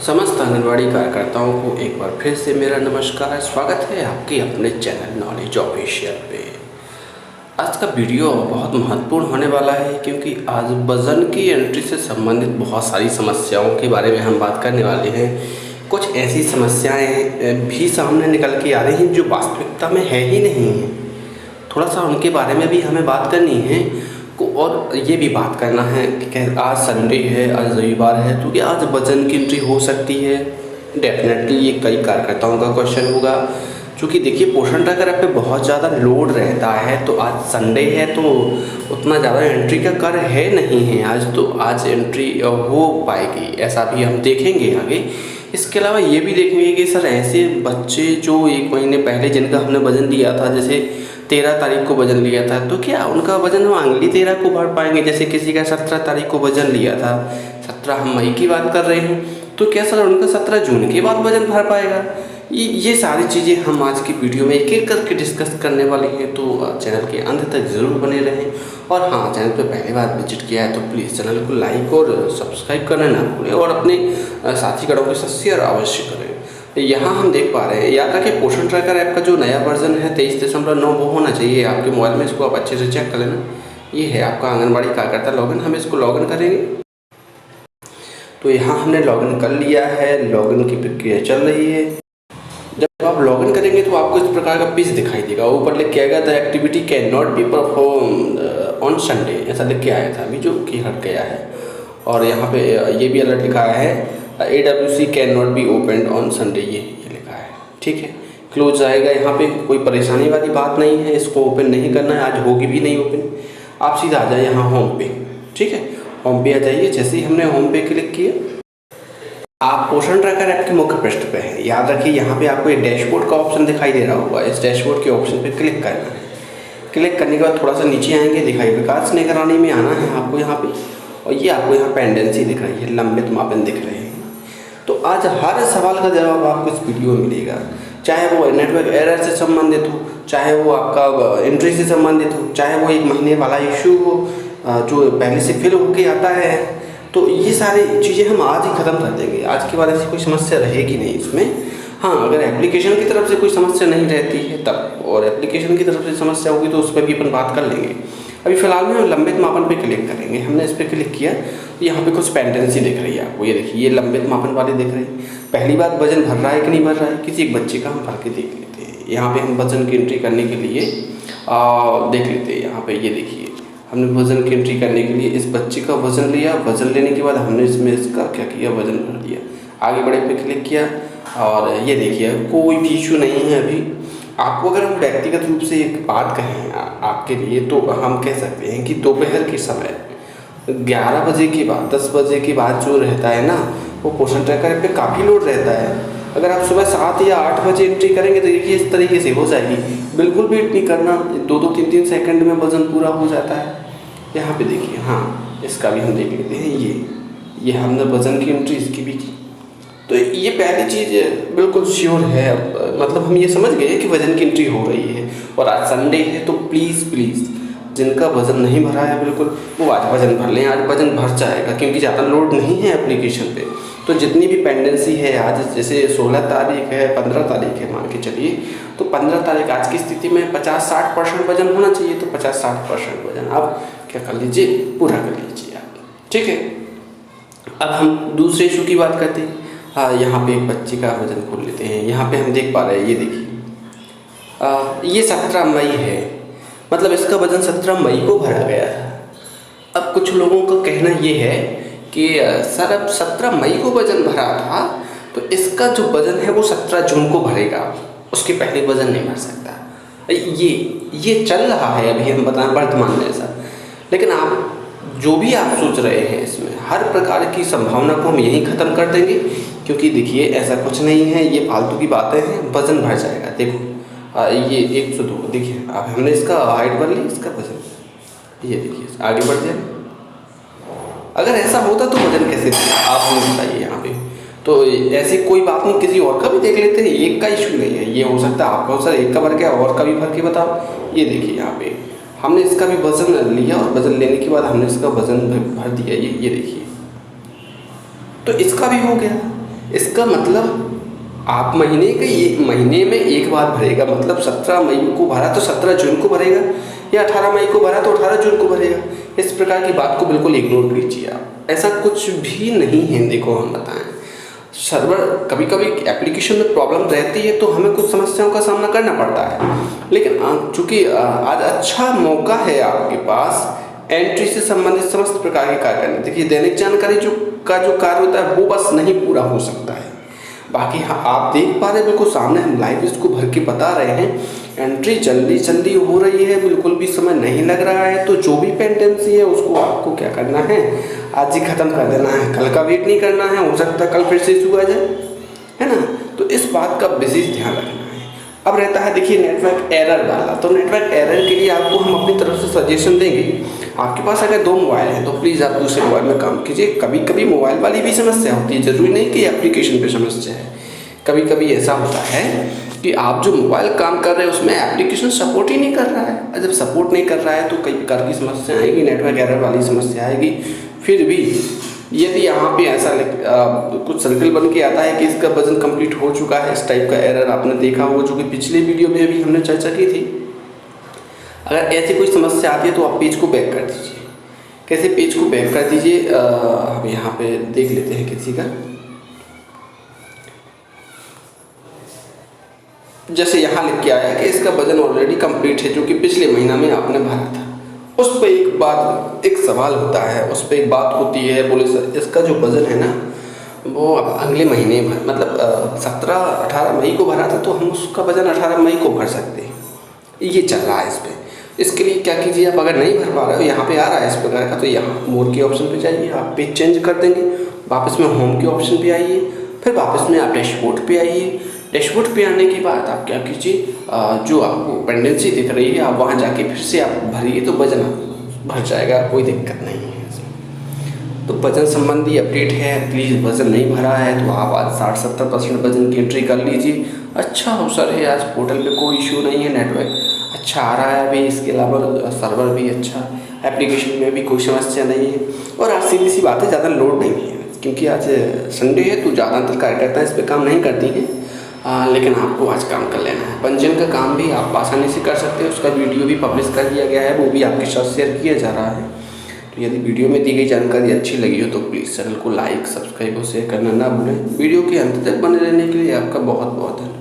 समस्त आंगनवाड़ी कार्यकर्ताओं को एक बार फिर से मेरा नमस्कार। स्वागत है आपके अपने चैनल नॉलेज ऑफिशियल पे। आज का वीडियो बहुत महत्वपूर्ण होने वाला है क्योंकि आज वजन की एंट्री से संबंधित बहुत सारी समस्याओं के बारे में हम बात करने वाले हैं। कुछ ऐसी समस्याएं भी सामने निकल के आ रही हैं जो वास्तविकता में है ही नहीं है। थोड़ा सा उनके बारे में भी हमें बात करनी है और ये भी बात करना है कि आज संडे है, आज रविवार है, तो क्या आज वजन की एंट्री हो सकती है? डेफिनेटली ये कई कार्यकर्ताओं का क्वेश्चन होगा। क्योंकि देखिए पोषण ट्रैकर ऐप पे बहुत ज़्यादा लोड रहता है, तो आज संडे है तो उतना ज़्यादा एंट्री का कर है नहीं है आज, तो आज एंट्री हो पाएगी ऐसा भी हम देखेंगे आगे। इसके अलावा ये भी देखेंगे कि सर ऐसे बच्चे जो 1 महीने पहले जिनका हमने वज़न लिया था, जैसे 13 तारीख को वज़न लिया था, तो क्या उनका वज़न हम अगली 13 को भर पाएंगे? जैसे किसी का 17 तारीख को वज़न लिया था, 17 हम मई की बात कर रहे हैं, तो क्या सर उनका 17 जून के बाद वज़न भर पाएगा? ये सारी चीज़ें हम आज की वीडियो में एक एक करके डिस्कस करने वाले हैं, तो चैनल के अंत तक ज़रूर बने रहें। और हाँ, चैनल पर पहली बार विजिट किया है तो प्लीज़ चैनल को लाइक और सब्सक्राइब करना ना भूलें और अपने साथीगणों के साथ शेयर अवश्य करें। यहाँ हम देख पा रहे हैं, याद रखें पोषण ट्रैकर ऐप का जो नया वर्जन है 23.9 वो होना चाहिए आपके मोबाइल में। इसको आप अच्छे से चेक कर लेना। ये है आपका आंगनबाड़ी कार्यकर्ता लॉगिन। हम इसको लॉगिन करेंगे तो यहाँ हमने लॉगिन कर लिया है। लॉगिन की प्रक्रिया चल रही है। जब आप लॉगिन करेंगे तो आपको इस प्रकार का पेज दिखाई देगा। ऊपर लिख के आएगा the activity can not be performed on Sunday, ऐसा लिख के आया था अभी जो कि हट गया है। और यहाँ पे ये भी अलर्ट लिखा है AWC can not be open on Sunday, ये लिखा है। ठीक है, क्लोज आएगा। यहाँ पे कोई परेशानी वाली बात नहीं है, इसको ओपन नहीं करना है, आज होगी भी नहीं ओपन। आप सीधा आ जाए यहाँ होम पे। ठीक है, होम पे आ जाइए। जैसे ही हमने होम पे क्लिक किया, आप पोषण ट्रैकर ऐप के मुख्य पृष्ठ पे हैं। याद रखिए यहाँ पे आपको एक डैशबोर्ड का ऑप्शन दिखाई दे रहा होगा। इस डैशबोर्ड के ऑप्शन पे क्लिक करना है। क्लिक करने के बाद थोड़ा सा नीचे आएंगे, दिखाई विकास निगरानी में आना है आपको यहाँ पे। और ये आपको यहाँ पेंडेंसी दिख रही है, लंबित मापन दिख रहे हैं। तो आज हर सवाल का जवाब आपको इस वीडियो में मिलेगा, चाहे वो नेटवर्क एरर से संबंधित हो, चाहे वो आपका एंट्री से संबंधित हो, चाहे वो 1 महीने वाला इशू हो जो पहले से फिल होके आता है। तो ये सारी चीज़ें हम आज ही ख़त्म कर देंगे। आज के बाद ऐसी कोई समस्या रहेगी नहीं इसमें। हाँ, अगर एप्लीकेशन की तरफ से कोई समस्या नहीं रहती है तब, और एप्लीकेशन की तरफ से समस्या होगी तो उस पर भी अपन बात कर लेंगे। अभी फ़िलहाल में हम लंबित मापन पे क्लिक करेंगे। हमने इस पर क्लिक किया तो यहाँ पे कुछ पेंडेंसी दिख रही है आपको। ये देखिए, ये लंबित मापन वाली दिख रही है। पहली बात, वजन भर रहा है कि नहीं भर रहा है, किसी एक बच्चे का हम भर के देख लेते हैं। यहाँ पे हम वजन की एंट्री करने के लिए देख लेते हैं। यहाँ पे ये देखिए, हमने वज़न की एंट्री करने के लिए इस बच्चे का वज़न लिया। वज़न लेने के बाद हमने इसमें इसका क्या किया, वज़न भर दिया। आगे बढ़े पे क्लिक किया और ये देखिए कोई भी इशू नहीं है अभी। आपको अगर हम व्यक्तिगत रूप से एक बात कहें आपके लिए, तो हम कह सकते हैं कि दोपहर के समय 11 बजे के बाद, 10 बजे के बाद जो रहता है ना, वो पोषण ट्रैकर पे काफ़ी लोड रहता है। अगर आप सुबह 7 या 8 बजे एंट्री करेंगे तो देखिए इस तरीके से हो जाएगी। बिल्कुल वेट नहीं करना, 2-2, 3-3 सेकंड में वज़न पूरा हो जाता है। यहाँ पे देखिए, हाँ इसका भी हम देख लेते हैं। ये हमने वज़न की एंट्री इसकी भी की। तो ये पहली चीज़ बिल्कुल श्योर है, मतलब हम ये समझ गए कि वज़न की एंट्री हो रही है। और आज संडे है तो प्लीज़ जिनका वज़न नहीं भरा है बिल्कुल वो आज वज़न भर लें। आज वज़न भर जाएगा क्योंकि ज़्यादा लोड नहीं है एप्लीकेशन पे। तो जितनी भी पेंडेंसी है आज, जैसे 16 तारीख है, 15 तारीख है मान के चलिए, तो 15 तारीख आज की स्थिति में 50-60% वज़न होना चाहिए। तो 50-60% वज़न आप क्या कर लीजिए, पूरा कर लीजिए आप। ठीक है, अब हम दूसरे इशू की बात करते हैं। हाँ, यहाँ पे एक बच्चे का वज़न खोल लेते हैं। यहाँ पे हम देख पा रहे हैं, ये देखिए ये 17 मई है, मतलब इसका वज़न 17 मई को भरा गया था। अब कुछ लोगों का कहना ये है कि सर अब 17 मई को वज़न भरा था तो इसका जो वज़न है वो 17 जून को भरेगा, उसके पहले वज़न नहीं भर सकता। ये चल रहा है अभी, हम बताएं वर्तमान में ऐसा। लेकिन आप जो भी आप सोच रहे हैं इसमें हर प्रकार की संभावना को हम यहीं ख़त्म कर देंगे। क्योंकि देखिए ऐसा कुछ नहीं है, ये फालतू की बातें हैं। वज़न भर जाएगा। देखो ये 102 देखिए, अब हमने इसका हाइट भर ली, इसका वज़न ये देखिए आगे बढ़ जाए। अगर ऐसा होता तो वज़न कैसे था आप हमें बताइए यहाँ पे। तो ऐसी कोई बात नहीं, किसी और का भी देख लेते हैं। एक का इशू नहीं है, ये हो सकता है आपका हो सर एक का भर गया, और का भी भर के बताओ। ये देखिए यहाँ पे हमने इसका भी वज़न लिया और वज़न लेने के बाद हमने इसका वज़न भर दिया। ये देखिए, तो इसका भी हो गया। इसका मतलब आप महीने में एक बार भरेगा, मतलब 17 मई को भरा तो 17 जून को भरेगा, या 18 मई को भरा तो 18 जून को भरेगा। इस प्रकार की बात को बिल्कुल इग्नोर कीजिए आप, ऐसा कुछ भी नहीं है। देखो हम बताएं, सर्वर कभी कभी एप्लीकेशन में प्रॉब्लम रहती है तो हमें कुछ समस्याओं का सामना करना पड़ता है, लेकिन चूँकि आज अच्छा मौका है आपके पास एंट्री से संबंधित समस्त प्रकार के कार्य करने। देखिए, दैनिक जानकारी जो कार्य होता है वो बस नहीं पूरा हो सकता है। बाकी हाँ, आप देख पा रहे हैं बिल्कुल सामने हम लाइव इसको भर के बता रहे हैं। एंट्री जल्दी हो रही है, बिल्कुल भी समय नहीं लग रहा है। तो जो भी पेंडेंसी है उसको आपको क्या करना है, आज ही ख़त्म कर देना है, कल का वेट नहीं करना है। हो सकता है कल फिर से इशू आ जाए, है ना। तो इस बात का विशेष ध्यान रखना है। अब रहता है देखिए नेटवर्क एरर वाला, तो नेटवर्क एरर के लिए आपको हम अपनी तरफ से सजेशन देंगे। आपके पास अगर 2 मोबाइल हैं तो प्लीज़ आप दूसरे मोबाइल में काम कीजिए। कभी कभी मोबाइल वाली भी समस्या होती है, ज़रूरी नहीं कि एप्लीकेशन पे समस्या है। कभी कभी ऐसा होता है कि आप जो मोबाइल काम कर रहे हैं उसमें एप्लीकेशन सपोर्ट ही नहीं कर रहा है, और जब सपोर्ट नहीं कर रहा है तो कई प्रकार की समस्या आएगी, नेटवर्क एरर वाली समस्या आएगी। फिर भी यदि यहाँ पे ऐसा कुछ सर्कल बन के आता है कि इसका वजन कंप्लीट हो चुका है, इस टाइप का एरर आपने देखा हो, जो कि पिछले वीडियो में भी हमने चर्चा की थी। अगर ऐसी कोई समस्या आती है तो आप पेज को बैक कर दीजिए। कैसे पेज को बैक कर दीजिए, हम यहाँ पे देख लेते हैं किसी का। जैसे यहाँ लिख के आया कि इसका वजन ऑलरेडी कंप्लीट है, जो कि पिछले महीना में आपने भरा था। उस पर एक सवाल होता है, उस पर एक बात होती है, बोले सर इसका जो वजन है ना वो अगले महीने मतलब 17-18 मई को भरा था, तो हम उसका वजन 18 मई को भर सकते हैं। ये चल रहा है इस पर। इसके लिए क्या कीजिए, आप अगर नहीं भर पा रहे हो, यहाँ पे आ रहा है इस प्रकार का, तो यहाँ मोर के ऑप्शन पे जाइए, आप पेज चेंज कर देंगे, वापस में होम के ऑप्शन पे आइए, फिर वापस में आप डैशबोर्ड पे आइए। डैशबोर्ड पे आने के बाद आप क्या कीजिए, जो आपको पेंडेंसी दिख रही है आप वहाँ जाके फिर से आप भरिए, तो वजन भर जाएगा, कोई दिक्कत नहीं है इसमें। तो वजन संबंधी अपडेट है, प्लीज़ वजन नहीं भरा है तो आप आज 60-70% वजन की एंट्री कर लीजिए। अच्छा अवसर है, आज पोर्टल पे कोई इशू नहीं है, नेटवर्क अच्छा आ रहा है अभी, इसके अलावा सर्वर भी अच्छा, एप्लीकेशन में भी कोई समस्या नहीं है। और आज सीधी सी बात है, ज़्यादा लोड नहीं है, क्योंकि आज संडे है तो ज़्यादातर कार्यकर्ता इस पर काम नहीं करती हैं। लेकिन आपको आज काम कर लेना है। पंजीयन का काम भी आप आसानी से कर सकते हैं, उसका वीडियो भी पब्लिश कर दिया गया है, वो भी आपके साथ शेयर किया जा रहा है। तो यदि वीडियो में दी गई जानकारी अच्छी लगी हो तो प्लीज़ चैनल को लाइक, सब्सक्राइब और शेयर करना ना भूलें। वीडियो के अंत तक बने रहने के लिए आपका बहुत बहुत धन्यवाद।